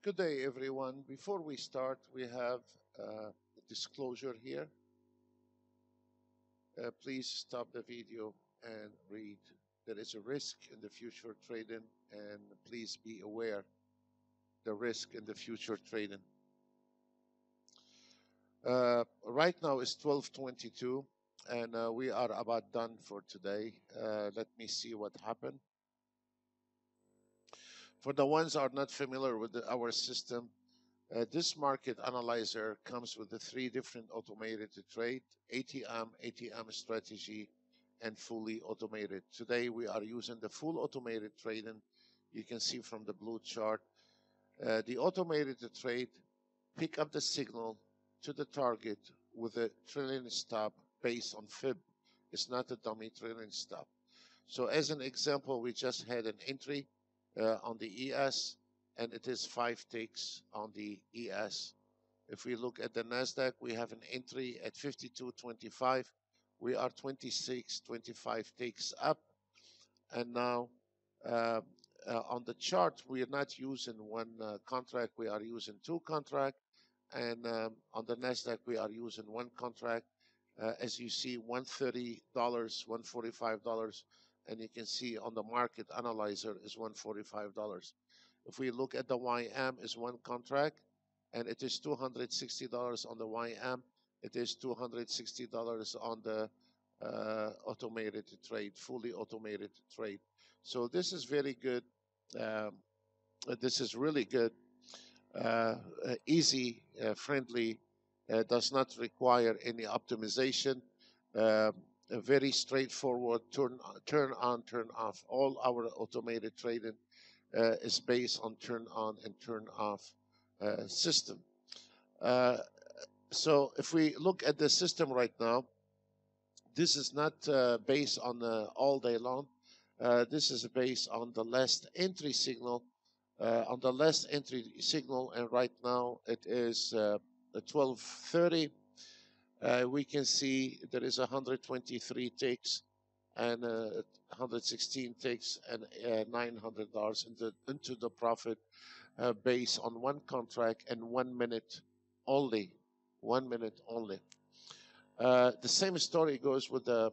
Good day, everyone. Before we start, we have a disclosure here. Please stop the video and read. There is a risk in the future trading, and please be aware the risk in the future trading. Right now it's 12:22, and we are about done for today. Let me see what happened. For the ones who are not familiar with our system, this market analyzer comes with the 3 different automated to trade: ATM strategy, and fully automated. Today we are using the full automated trading. You can see from the blue chart. The automated to trade pick up the signal to the target with a trailing stop based on fib. It's not a dummy trailing stop. So as an example, we just had an entry on the ES, and it is 5 ticks on the ES. If we look at the NASDAQ, we have an entry at 52.25. We are 26.25 ticks up. And now on the chart, we are not using one contract, we are using 2 contracts. And on the NASDAQ, we are using 1 contract. As you see, $130, $145. And you can see on the market analyzer is $145. If we look at the YM, is 1 contract, and it is $260 on the YM. It is $260 on the automated trade, fully automated trade. So this is very good. This is really good, easy, friendly, does not require any optimization. Very straightforward, turn on, turn off. All our automated trading is based on turn on and turn off system. So if we look at the system right now, this is not based on all day long. This is based on the last entry signal. On the last entry signal, and right now it is 12:30. We can see there is 123 ticks and 116 ticks and $900 into the profit based on 1 contract and 1 minute only. 1 minute only. The same story goes with the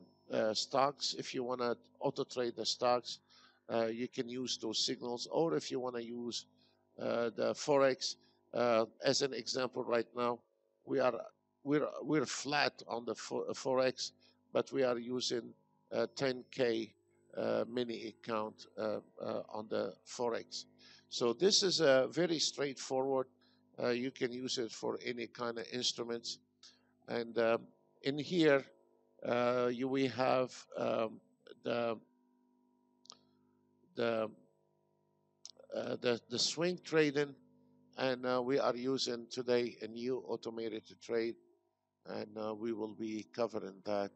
stocks. If you want to auto trade the stocks, you can use those signals, or if you want to use the forex as an example, right now we're flat on the forex, but we are using 10K mini account on the forex. So this is very straightforward. You can use it for any kind of instruments. And in here we have the swing trading, and we are using today a new automated to trade, and we will be covering that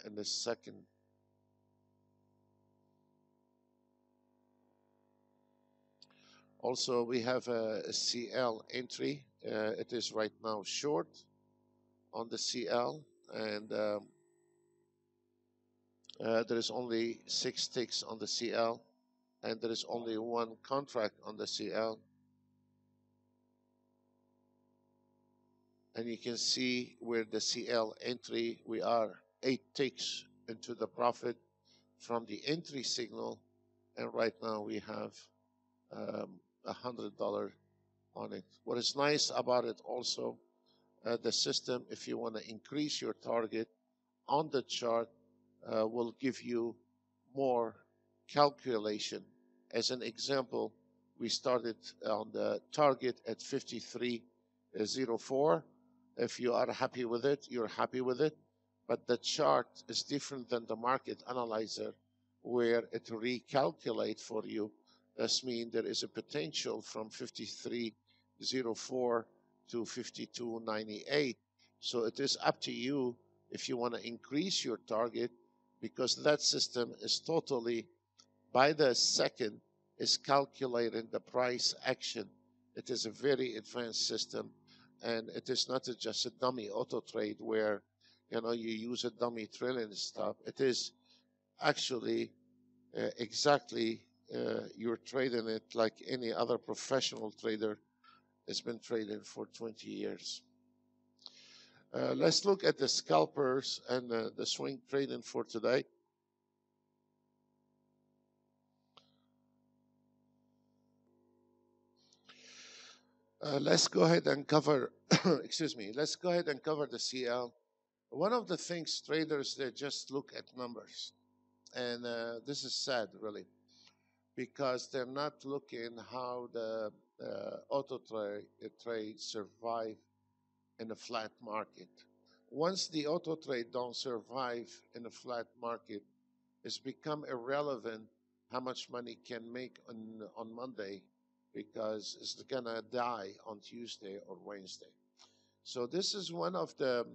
in a second. Also, we have a CL entry. It is right now short on the CL, and there is only 6 ticks on the CL, and there is only 1 contract on the CL. And you can see where the CL entry, we are 8 ticks into the profit from the entry signal, and right now we have $100 on it. What is nice about it also, the system, if you want to increase your target on the chart, will give you more calculation. As an example, we started on the target at 53.04. If you are happy with it, you're happy with it. But the chart is different than the market analyzer, where it recalculates for you. That means there is a potential from 53.04 to 52.98. So it is up to you if you want to increase your target, because that system is totally, by the second, is calculating the price action. It is a very advanced system, and it is not just a dummy auto trade where you use a dummy trailing stop. It is actually exactly you're trading it like any other professional trader It's been trading for 20 years. Let's look at the scalpers and the swing trading for today. Let's go ahead and cover, excuse me, let's go ahead and cover the CL. One of the things traders, they just look at numbers. And this is sad, really, because they're not looking how the auto trade survive in a flat market. Once the auto trade don't survive in a flat market, it's become irrelevant how much money can make on Monday, because it's gonna die on Tuesday or Wednesday. So this is one of the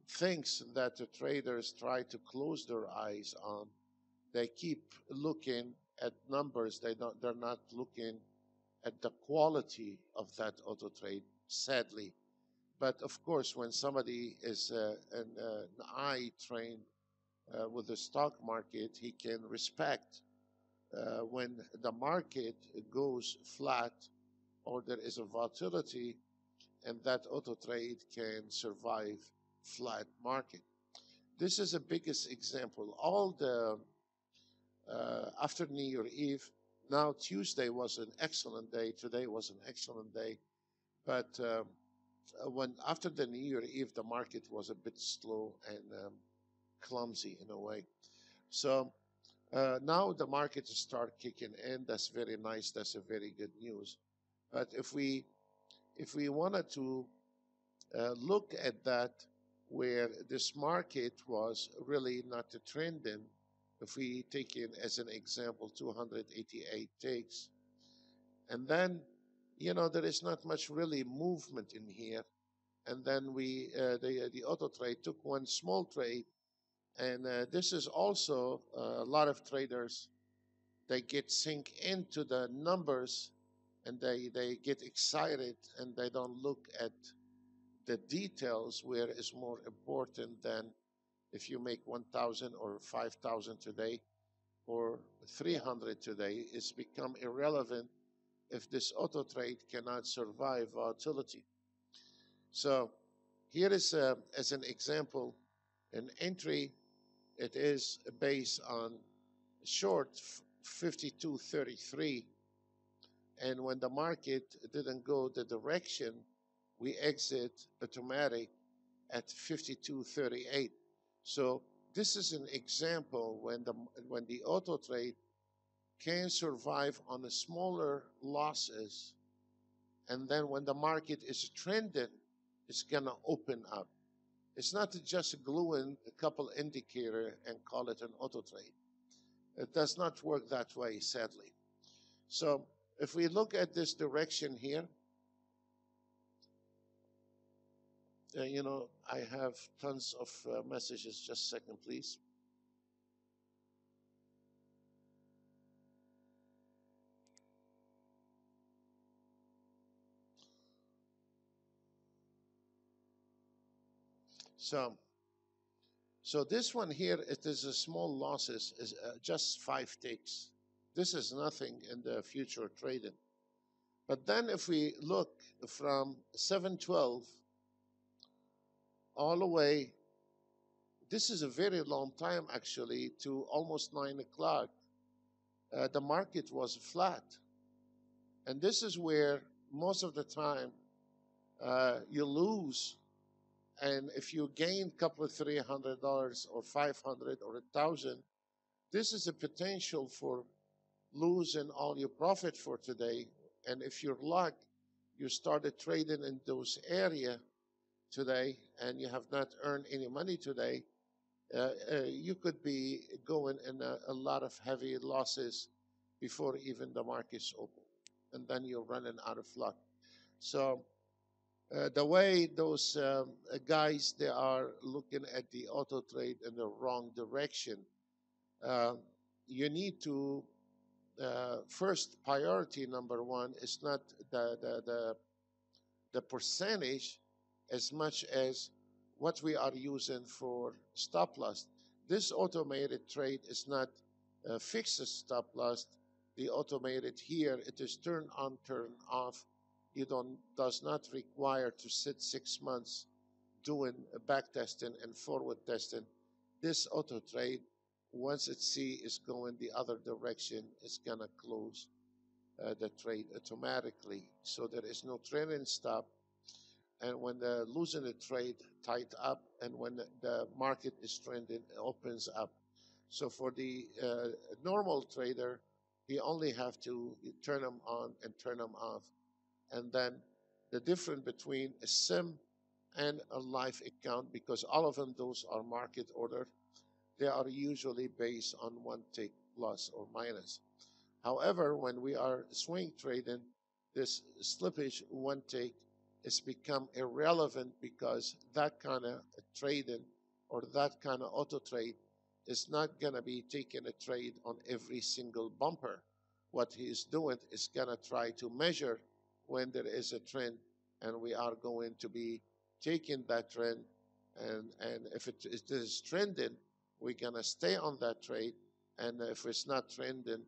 things that the traders try to close their eyes on. They keep looking at numbers. They're not looking at the quality of that auto trade, sadly. But of course, when somebody is an eye trained with the stock market, he can respect when the market goes flat or there is a volatility, and that auto trade can survive flat market. This is the biggest example. All the after New Year Eve, now Tuesday was an excellent day. Today was an excellent day, but when after the New Year Eve, the market was a bit slow and clumsy in a way. So now the market start kicking in. That's very nice. That's a very good news. But if we wanted to look at that, where this market was really not a trending, if we take it as an example, 288 ticks, and then there is not much really movement in here, and then the auto trade took one small trade, and this is also a lot of traders, they get sink into the numbers, and they get excited, and they don't look at the details, where it's more important than if you make 1,000 or 5,000 today or 300 today. It's become irrelevant if this auto trade cannot survive volatility. So here is, as an example, an entry. It is based on short 52.33, and when the market didn't go the direction, we exit automatic at 52.38. So this is an example when the auto trade can survive on the smaller losses, and then when the market is trending, it's gonna open up. It's not just gluing a couple indicator and call it an auto trade. It does not work that way, sadly. So if we look at this direction here, I have tons of messages. Just a second, please. So this one here, it is a small losses, is just 5 ticks. This is nothing in the future trading. But then if we look from 712 all the way, this is a very long time actually, to almost 9 o'clock. The market was flat. And this is where most of the time you lose. And if you gain a couple of $300 or 500 or 1,000, this is a potential for losing all your profit for today. And if you're luck, you started trading in those area today and you have not earned any money today, you could be going in a lot of heavy losses before even the market's open. And then you're running out of luck. So the way those guys, they are looking at the auto trade in the wrong direction. You need to first, priority number one is not the percentage as much as what we are using for stop loss. This automated trade is not a fixed stop loss. The automated here, it is turn on, turn off. you don't does not require to sit 6 months doing back testing and forward testing. This auto trade, once it see is going the other direction, it's gonna close the trade automatically. So there is no trailing stop. And when the losing the trade tight up, and when the market is trending, it opens up. So for the normal trader, he only have to turn them on and turn them off. And then the difference between a sim and a live account, because all of them, those are market order, they are usually based on one tick plus or minus. However, when we are swing trading, this slippage one take is become irrelevant, because that kind of trading or that kind of auto trade is not going to be taking a trade on every single bumper. What he is doing is going to try to measure when there is a trend, and we are going to be taking that trend. And if it is trending, we're going to stay on that trade. And if it's not trending,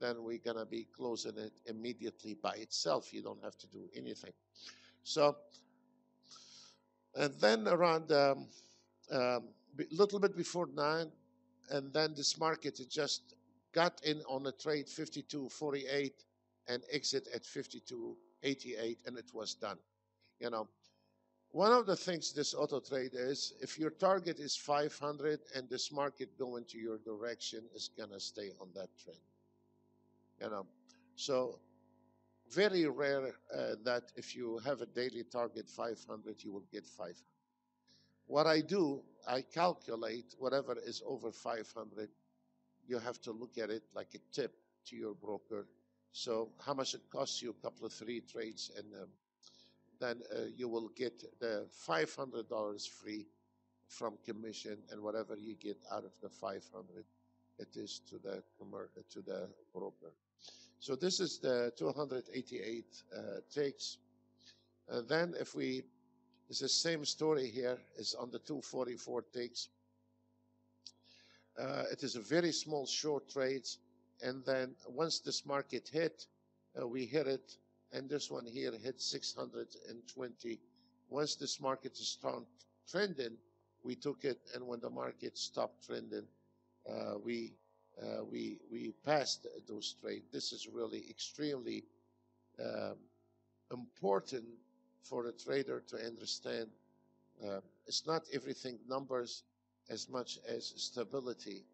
then we're going to be closing it immediately by itself. You don't have to do anything. So, and then around little bit before 9, and then this market it just got in on a trade 52.48 and exit at 52.88, and it was done. You know, one of the things this auto trade is, if your target is 500 and this market going to your direction, is going to stay on that trend. You know, so very rare that if you have a daily target 500, you will get 500. What I do, I calculate whatever is over 500. You have to look at it like a tip to your broker. So how much it costs you, a couple of 3 trades, and then you will get the $500 free from commission, and whatever you get out of the 500, it is to the broker. So this is the 288 takes. Then if we, it's the same story here, is on the 244 takes. It is a very small short trades. And then once this market hit, we hit it. And this one here hit 620. Once this market is trending, we took it. And when the market stopped trending, we passed those trades. This is really extremely important for a trader to understand. It's not everything numbers as much as stability.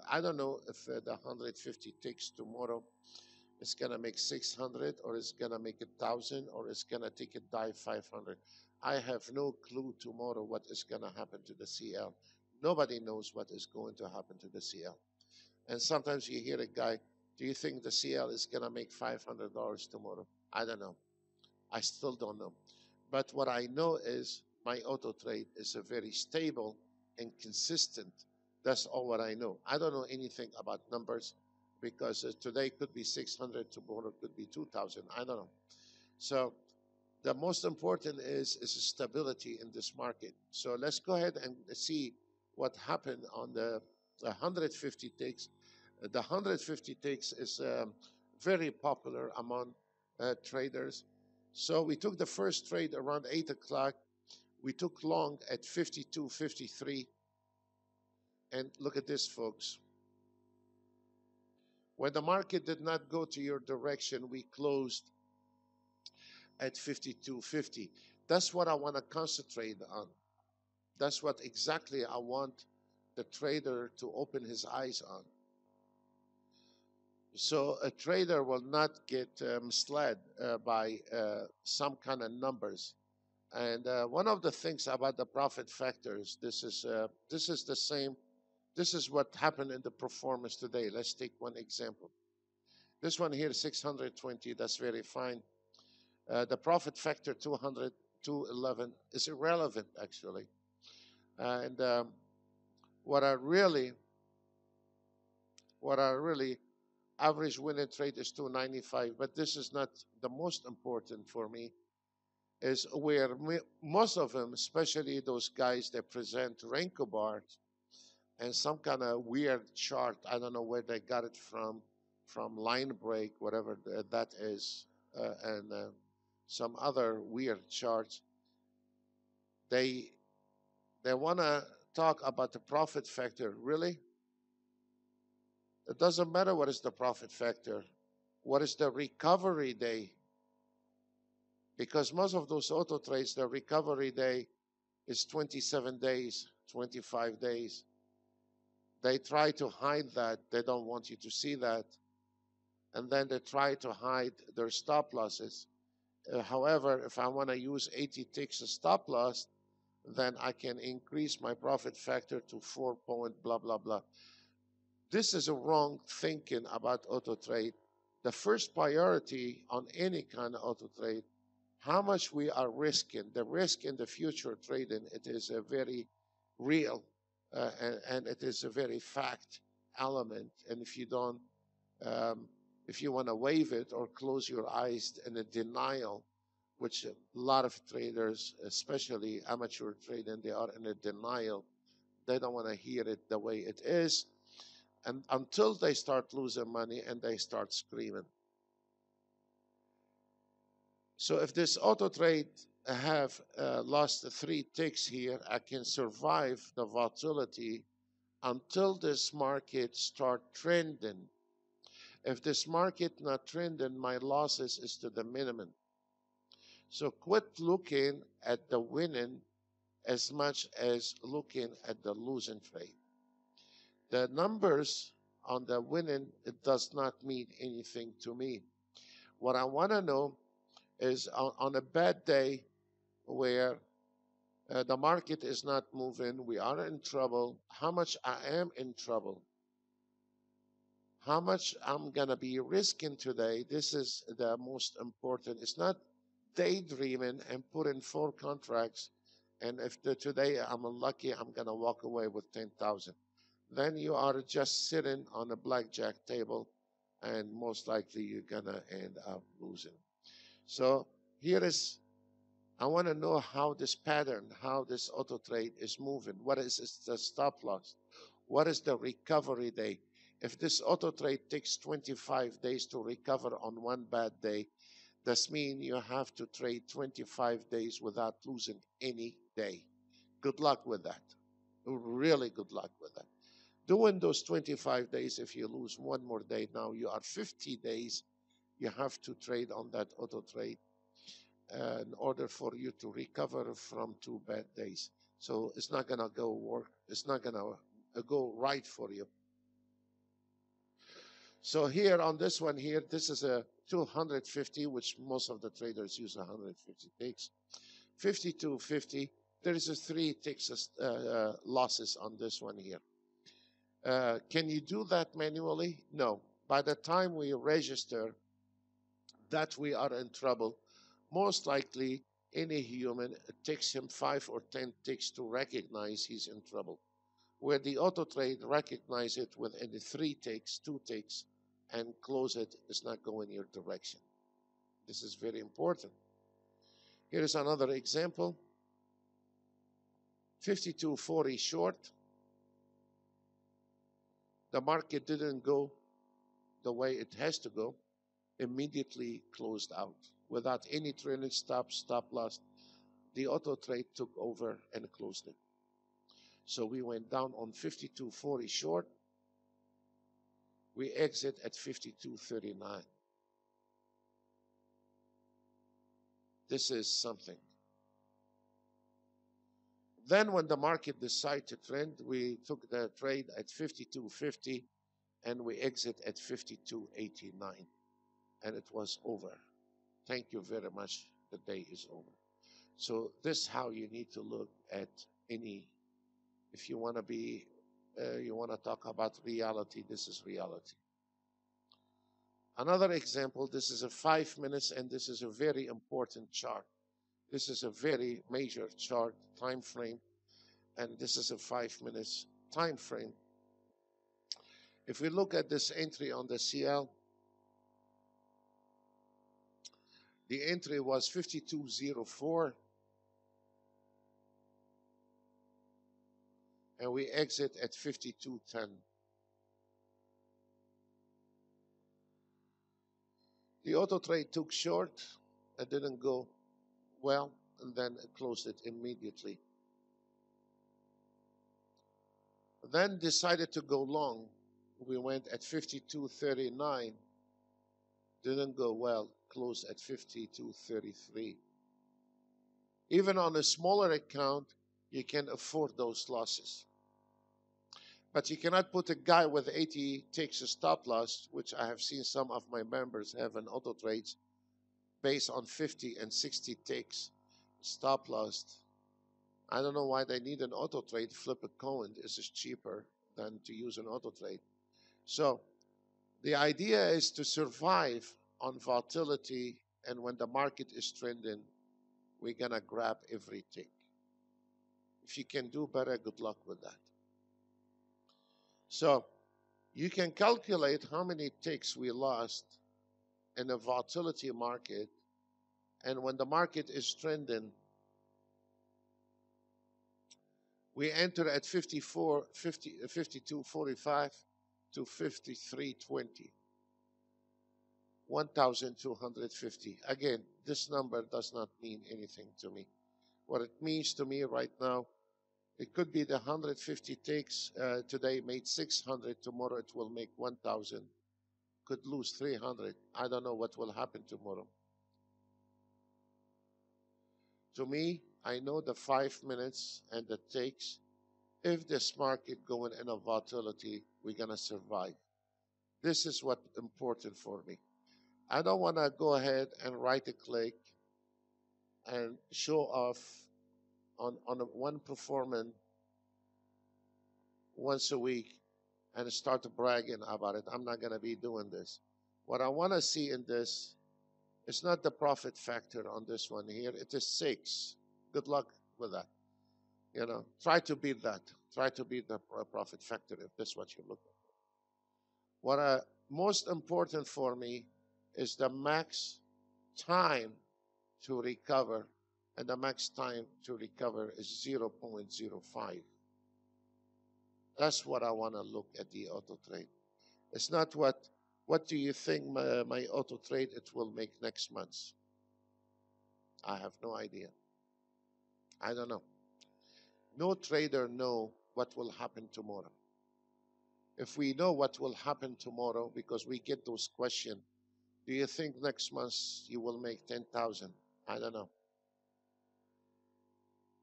I don't know if the 150 ticks tomorrow is going to make 600, or it's going to make 1,000, or it's going to take a dive 500. I have no clue tomorrow what is going to happen to the CL. Nobody knows what is going to happen to the CL. And sometimes you hear a guy, do you think the CL is going to make $500 tomorrow? I don't know. I still don't know. But what I know is my auto trade is a very stable and consistent. That's all what I know. I don't know anything about numbers, because today could be 600, tomorrow could be 2,000. I don't know. So the most important is stability in this market. So let's go ahead and see what happened on the 150 ticks. The 150 ticks is very popular among traders. So we took the first trade around 8 o'clock. We took long at 52.53. And look at this, folks. When the market did not go to your direction, we closed at 52.50. That's what I want to concentrate on. That's what exactly I want the trader to open his eyes on. So a trader will not get misled by some kind of numbers. And one of the things about the profit factors, this is the same. This is what happened in the performance today. Let's take one example. This one here, 620, that's very fine. The profit factor 200, 211 is irrelevant, actually. And what I really average winning trade is 295, but this is not the most important for me. Is where most of them, especially those guys that present Renko bars and some kind of weird chart, I don't know where they got it from line break, whatever that is. and some other weird charts, they they want to talk about the profit factor. Really, it doesn't matter what is the profit factor. What is the recovery day? Because most of those auto trades, the recovery day is 27 days, 25 days. They try to hide that. They don't want you to see that. And then they try to hide their stop losses. However, if I want to use 80 ticks as stop loss, then I can increase my profit factor to 4 point blah, blah, blah. This is a wrong thinking about auto trade. The first priority on any kind of auto trade, how much we are risking. The risk in the future trading, it is a very real and it is a very fact element. And if you don't, if you want to waive it or close your eyes in a denial, which a lot of traders, especially amateur trading, they are in a denial. They don't want to hear it the way it is. And until they start losing money and they start screaming. So if this auto trade have lost 3 ticks here, I can survive the volatility until this market start trending. If this market not trending, my losses is to the minimum. So quit looking at the winning as much as looking at the losing trade. The numbers on the winning, it does not mean anything to me. What I want to know is on a bad day where the market is not moving, we are in trouble, how much I am in trouble, how much I'm going to be risking today. This is the most important. It's not daydreaming and putting 4 contracts, and if today I'm unlucky, I'm going to walk away with 10,000. Then you are just sitting on a blackjack table, and most likely you're going to end up losing. So here is, I want to know how this pattern, how this auto trade is moving. What is the stop loss? What is the recovery day? If this auto trade takes 25 days to recover on one bad day, this means you have to trade 25 days without losing any day. Good luck with that. Really good luck with that. Doing those 25 days, if you lose one more day, now you are 50 days. You have to trade on that auto trade in order for you to recover from 2 bad days. So it's not going to go work. It's not going to go right for you. So here on this one here, this is a 250, which most of the traders use 150 ticks. 52.50, there is a 3 ticks losses on this one here. Can you do that manually? No. By the time we register that we are in trouble, most likely any human, it takes him 5 or 10 ticks to recognize he's in trouble. Where the auto trade recognize it within 3 ticks, 2 ticks, and close it, is not going your direction. This is very important. Here is another example. 52.40 short. The market didn't go the way it has to go. Immediately closed out without any trailing stop loss. The auto trade took over and closed it. So we went down on 52.40 short. We exit at 52.39. This is something. Then when the market decided to trend, we took the trade at 52.50 and we exit at 52.89. And it was over. Thank you very much. The day is over. So this is how you need to look at any, if you want to be, you want to talk about reality, this is reality. Another example, this is a 5 minutes, and this is a very important chart. This is a very major chart, time frame, and this is a 5 minutes time frame. If we look at this entry on the CL, the entry was 52.04, and we exit at 52.10. The auto trade took short, it didn't go well, and then it closed it immediately. Then decided to go long. We went at 52.39, didn't go well, closed at 52.33. Even on a smaller account, you can afford those losses. But you cannot put a guy with 80 takes a stop loss, which I have seen some of my members have in auto trades, based on 50 and 60 takes stop loss. I don't know why they need an auto trade. Flip a coin is just cheaper than to use an auto trade. So the idea is to survive on volatility, and when the market is trending, we're going to grab every tick. If you can do better, good luck with that. So you can calculate how many ticks we lost in a volatility market, and when the market is trending, we enter at 52.45 to 53.20, 1,250. Again, this number does not mean anything to me. What it means to me right now, it could be the 150 takes today made 600, tomorrow it will make 1,000, could lose 300. I don't know what will happen tomorrow. To me, I know the 5 minutes and the takes. If this market going in a volatility, we're going to survive. This is what's important for me. I don't want to go ahead and right click and show off on one performance once a week and start bragging about it. I'm not going to be doing this. What I want to see in this is not the profit factor on this one here. It is 6. Good luck with that. You know, try to beat that. Try to beat the profit factor if that's what you're looking for. What most important for me is the max time to recover, and the max time to recover is 0.05. That's what I want to look at the auto trade. It's not what do you think my auto trade it will make next month. I have no idea. I don't know. No trader know what will happen tomorrow. If we know what will happen tomorrow, because we get those questions, do you think next month you will make 10,000? I don't know.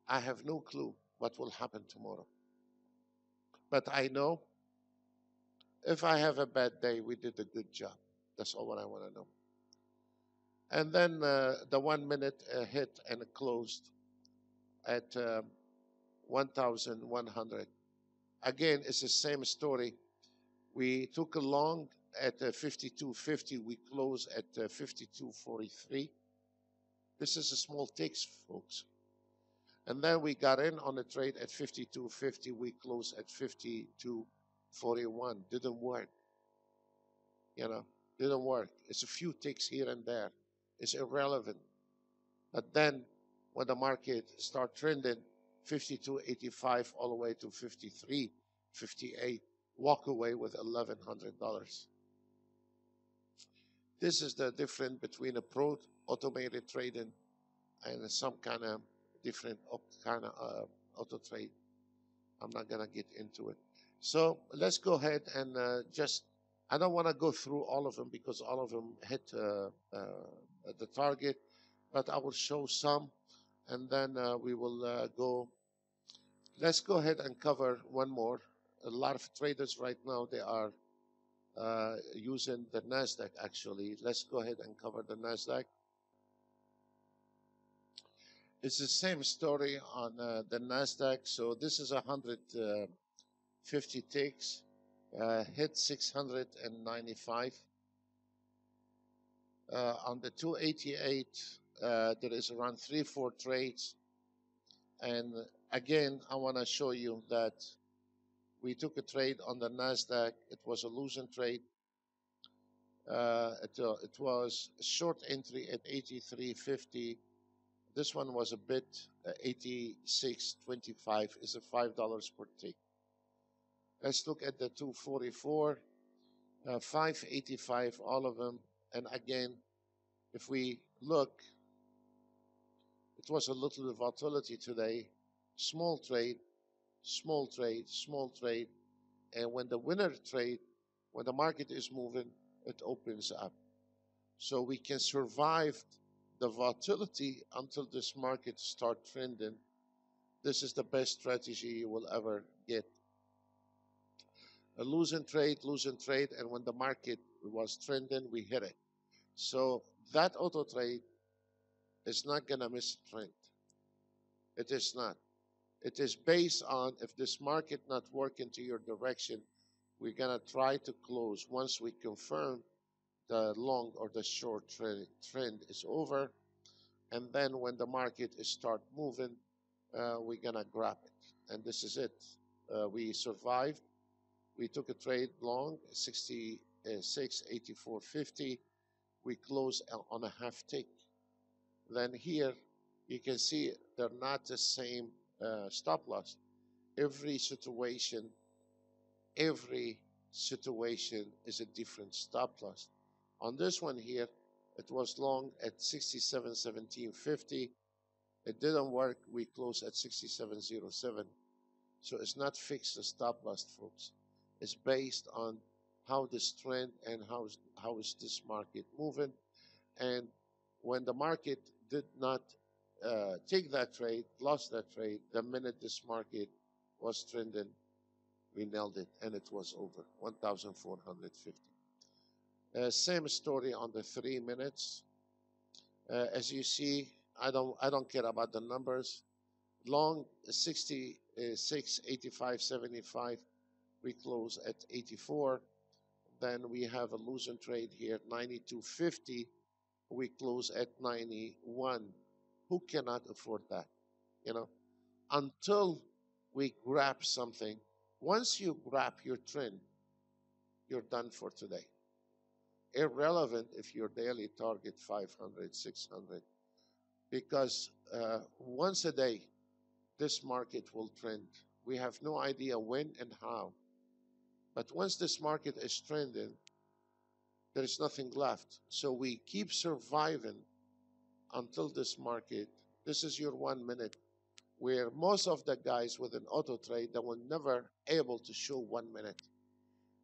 I have no clue what will happen tomorrow. But I know if I have a bad day, we did a good job. That's all what I want to know. And then the 1 minute hit and closed at 1,100. Again, it's the same story. We took a long at 52.50. We closed at 52.43. This is a small ticks, folks. And then we got in on the trade at 52.50. We closed at 52.41. Didn't work. You know, didn't work. It's a few ticks here and there. It's irrelevant. But then when the market start trending, 52.85 all the way to 53.58, walk away with $1,100. This is the difference between a pro automated trading and some kind of different kind of auto trade. I'm not going to get into it. So let's go ahead and I don't want to go through all of them because all of them hit the target, but I will show some, and then we will go. Let's go ahead and cover one more. A lot of traders right now, they are using the NASDAQ actually. Let's go ahead and cover the NASDAQ. It's the same story on the NASDAQ. So this is 150 ticks, hit 695. On the 288, there is around 3-4 trades. And again, I want to show you that we took a trade on the NASDAQ. It was a losing trade. It was a short entry at 83.50. This one was a bit 86.25 is a $5 per tick. Let's look at the 244, 585, all of them. And again, If we look, it was a little volatility today. Small trade, small trade, small trade. And when the winner trade, when the market is moving, it opens up. So we can survive the volatility until this market start trending. This is the best strategy you will ever get. A losing trade, and when the market was trending, we hit it. So that auto trade is not gonna miss a trend. It is not. It is based on if this market not working to your direction, we're gonna try to close once we confirm the long or the short trend is over, and then when the market is start moving, we're gonna grab it, and this is it. We survived. We took a trade long 66.8450. We closed on a half tick. Then here you can see they're not the same stop loss. Every situation, every situation is a different stop loss. On this one here, it was long at 67.1750. It didn't work. We closed at 67.07. So it's not fixed the stop loss, folks. It's based on how this trend and how is this market moving. And when the market did not take that trade, lost that trade, the minute this market was trending, we nailed it, and it was over 1,450. Same story on the 3 minutes. As you see, I don't care about the numbers. Long 66, 85, 75. We close at 84. Then we have a losing trade here, 92.50. We close at 91. Who cannot afford that? You know, until we grab something. Once you grab your trend, you're done for today. Irrelevant if your daily target 500, 600, because once a day, this market will trend. We have no idea when and how. But once this market is trending, there is nothing left. So we keep surviving until this market. This is your 1 minute, where most of the guys with an auto trade, they will never able to show 1 minute.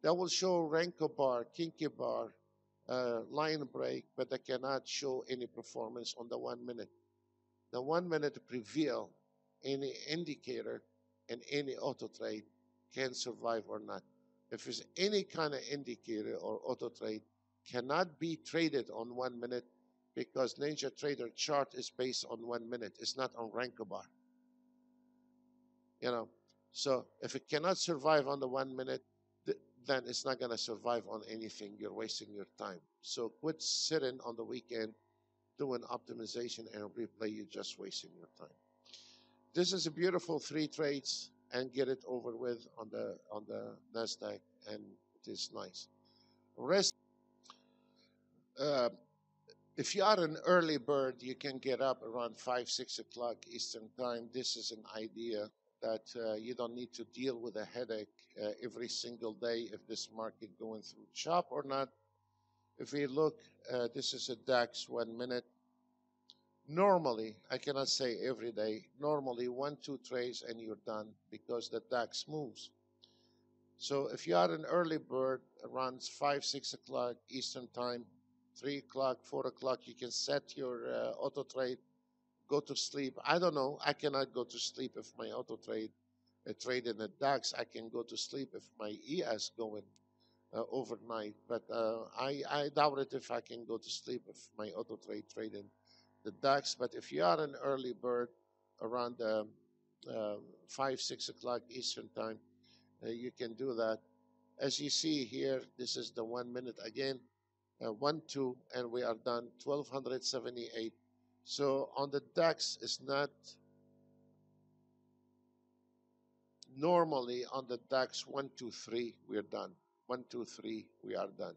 They will show Renko bar, Kinky bar, line break, but they cannot show any performance on the 1 minute. The 1 minute reveal any indicator and any auto trade can survive or not. If there's any kind of indicator or auto trade cannot be traded on 1 minute, because Ninjatrader chart is based on 1 minute. It's not on Renko bar. You know, so if it cannot survive on the 1 minute, then it's not going to survive on anything. You're wasting your time. So quit sitting on the weekend doing optimization and replay. You're just wasting your time. This is a beautiful 3 trades and get it over with on the Nasdaq, and it is nice. Rest. Uh, if you are an early bird, you can get up around 5, 6 o'clock Eastern time. This is an idea that you don't need to deal with a headache every single day if this market going through chop or not. If we look, this is a DAX 1 minute. Normally, I cannot say every day, normally 1, 2 trades and you're done because the DAX moves. So if you are an early bird around 5, 6 o'clock Eastern time, 3 o'clock, 4 o'clock, you can set your auto trade, go to sleep. I don't know. I cannot go to sleep if my auto trade trade in the DAX. I can go to sleep if my ES going overnight. But I doubt it if I can go to sleep if my auto trade in the DAX. But if you are an early bird around 5, 6 o'clock Eastern time, you can do that. As you see here, this is the 1 minute again, 1, 2, and we are done, 1278. So on the DAX, it's not normally on the DAX 1, 2, 3, we're done. 1, 2, 3, we are done.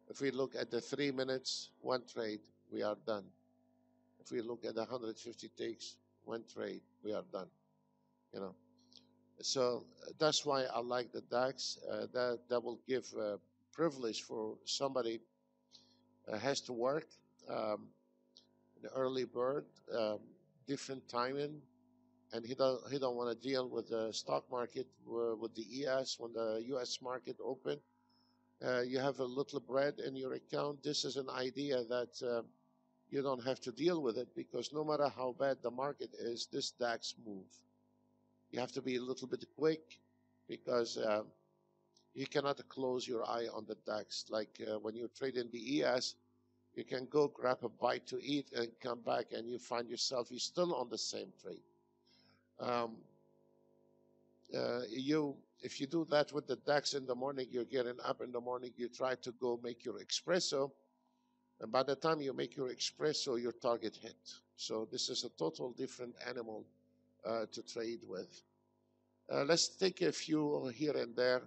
If we look at the 3 minutes, 1 trade, we are done. If we look at the 150 ticks, 1 trade, we are done. You know, so that's why I like the DAX. That will give privilege for somebody has to work. um, the early bird, um, different timing, and he don't want to deal with the stock market with the ES when the U.S. market open. You have a little bread in your account. This is an idea that you don't have to deal with it because no matter how bad the market is, this DAX move. You have to be a little bit quick because you cannot close your eye on the DAX. Like when you trade in the ES, you can go grab a bite to eat and come back, and you find yourself you're still on the same trade. Um, you if you do that with the DAX in the morning, you're getting up in the morning, you try to go make your espresso, and by the time you make your espresso, your target hit. So this is a total different animal to trade with. Let's take a few here and there.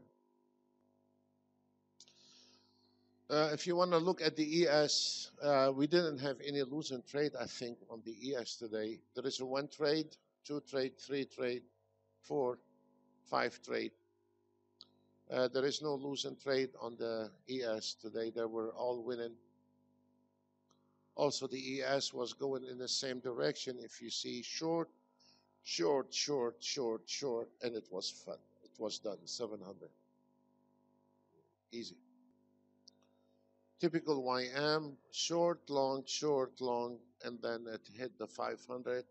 If you want to look at the ES, we didn't have any losing trade, I think, on the ES today. There is a one trade, two trade, three trade, four, five trade. There is no losing trade on the ES today. They were all winning. Also, the ES was going in the same direction. If you see short, short, short, short, short, and it was fun. It was done, 700. Easy. Typical YM, short, long, and then it hit the 500.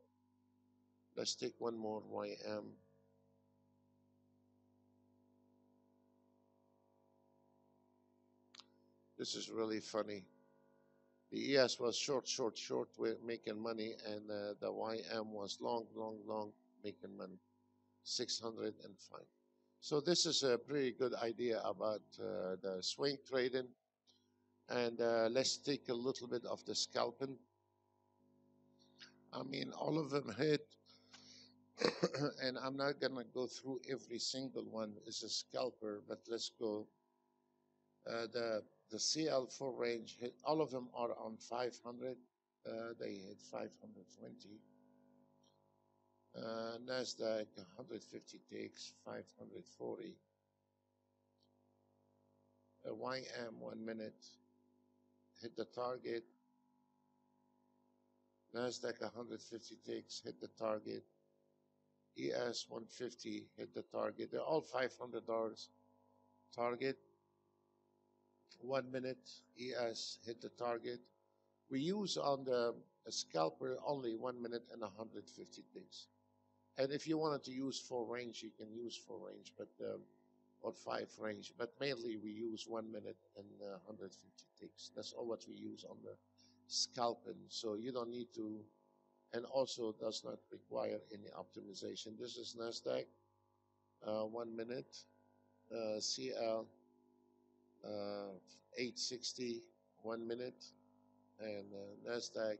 Let's take one more YM. This is really funny. The ES was short, short, short, making money, and the YM was long, long, long, making money. 605. So this is a pretty good idea about the swing trading. And let's take a little bit of the scalping. I mean, all of them hit, and I'm not gonna go through every single one as a scalper, but let's go. The CL4 range hit. All of them are on 500. They hit 520. Nasdaq 150 ticks 540. YM 1 minute hit the target. Nasdaq 150 ticks hit the target. ES 150 hit the target. They're all $500 target. 1 minute ES hit the target. We use on the scalper only 1 minute and 150 ticks. And if you wanted to use full range, you can use full range, but or five range. But mainly we use 1 minute and 150 ticks. That's all what we use on the scalping. So you don't need to, and also does not require any optimization. This is Nasdaq, 1 minute, CL 860, 1 minute, and Nasdaq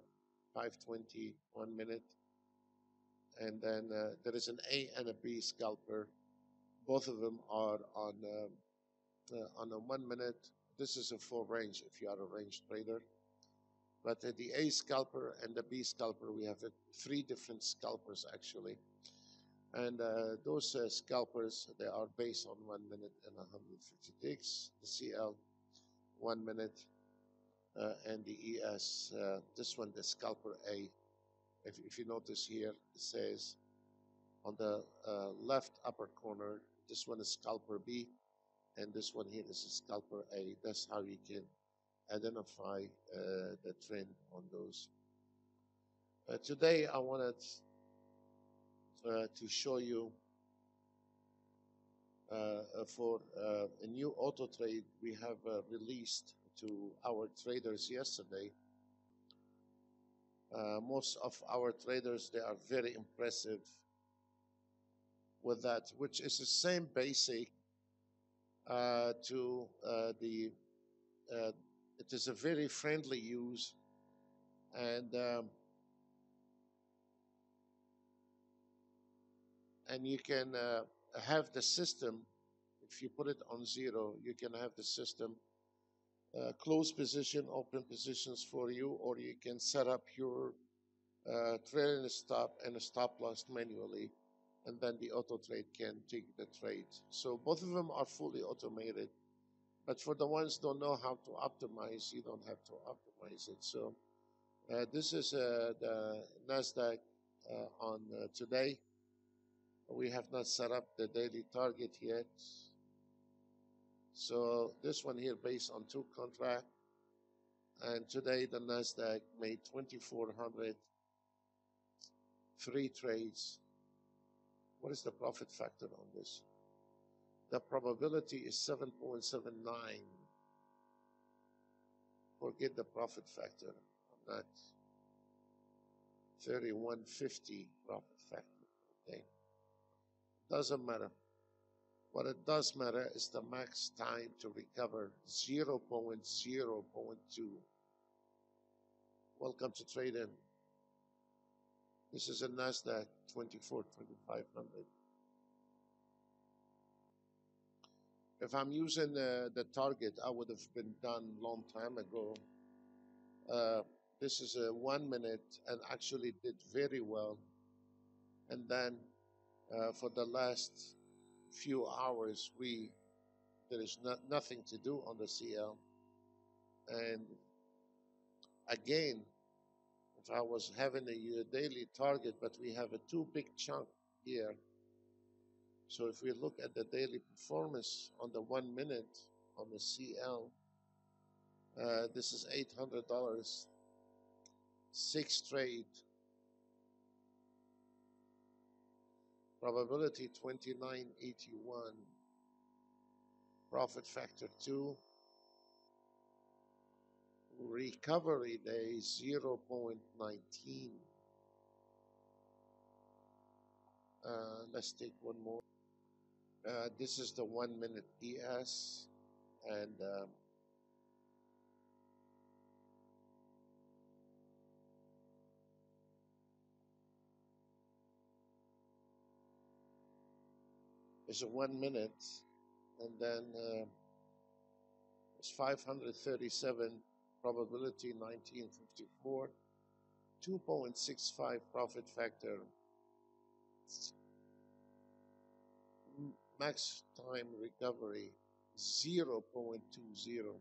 520, 1 minute. And then there is an A and a B scalper. Both of them are on a 1 minute. This is a full range if you are a range trader. But the A scalper and the B scalper, we have three different scalpers actually. And those scalpers, they are based on 1 minute and 150 ticks. The CL, 1 minute, and the ES, this one, the scalper A. If you notice here, it says on the left upper corner, this one is scalper B, and this one here is a scalper A. That's how you can identify the trend on those. Today, I wanted to show you for a new auto trade we have released to our traders yesterday. Most of our traders, they are very impressive with that, which is the same basic to the, it is a very friendly use, and you can have the system, if you put it on zero, you can have the system close position, open positions for you, or you can set up your trailing stop and a stop loss manually, and then the auto trade can take the trade. So both of them are fully automated, but for the ones who don't know how to optimize, you don't have to optimize it. So This is the Nasdaq on today. We have not set up the daily target yet. So this one here based on two contract. And today the Nasdaq made 2,400, three trades. What is the profit factor on this? The probability is 7.79. Forget the profit factor. I'm not 3150 profit factor. Okay. Doesn't matter. What it does matter is the max time to recover 0.0.2. Welcome to trade in. This is a Nasdaq 24,500. If I'm using the target, I would have been done long time ago. This is a 1 minute and actually did very well. And then for the last few hours, there is nothing to do on the CL. And again, if I was having a daily target, but we have a too big chunk here. So if we look at the daily performance on the 1 minute on the CL, this is $800, 6 trade, probability 2981, profit factor 2, recovery day 0.19. Let's take one more. This is the 1 minute DS, and it's a 1 minute, and then it's 537, probability 1954, 2.65 profit factor, max time recovery 0.20,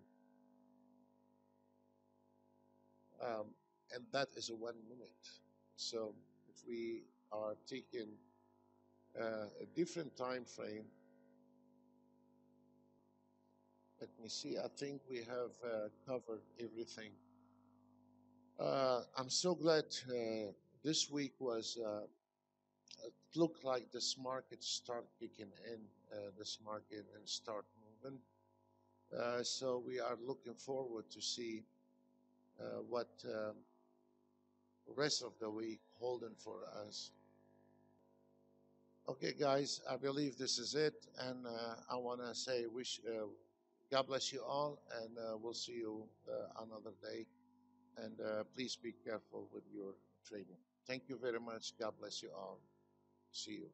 and that is a 1 minute. So if we are taking a different time frame, let me see, I think we have covered everything. I'm so glad this week was it looked like this market start kicking in, this market, and start moving. So we are looking forward to see what rest of the week holding for us. Okay, guys, I believe this is it, and I want to say God bless you all, and we'll see you another day. And please be careful with your trading. Thank you very much. God bless you all. See you.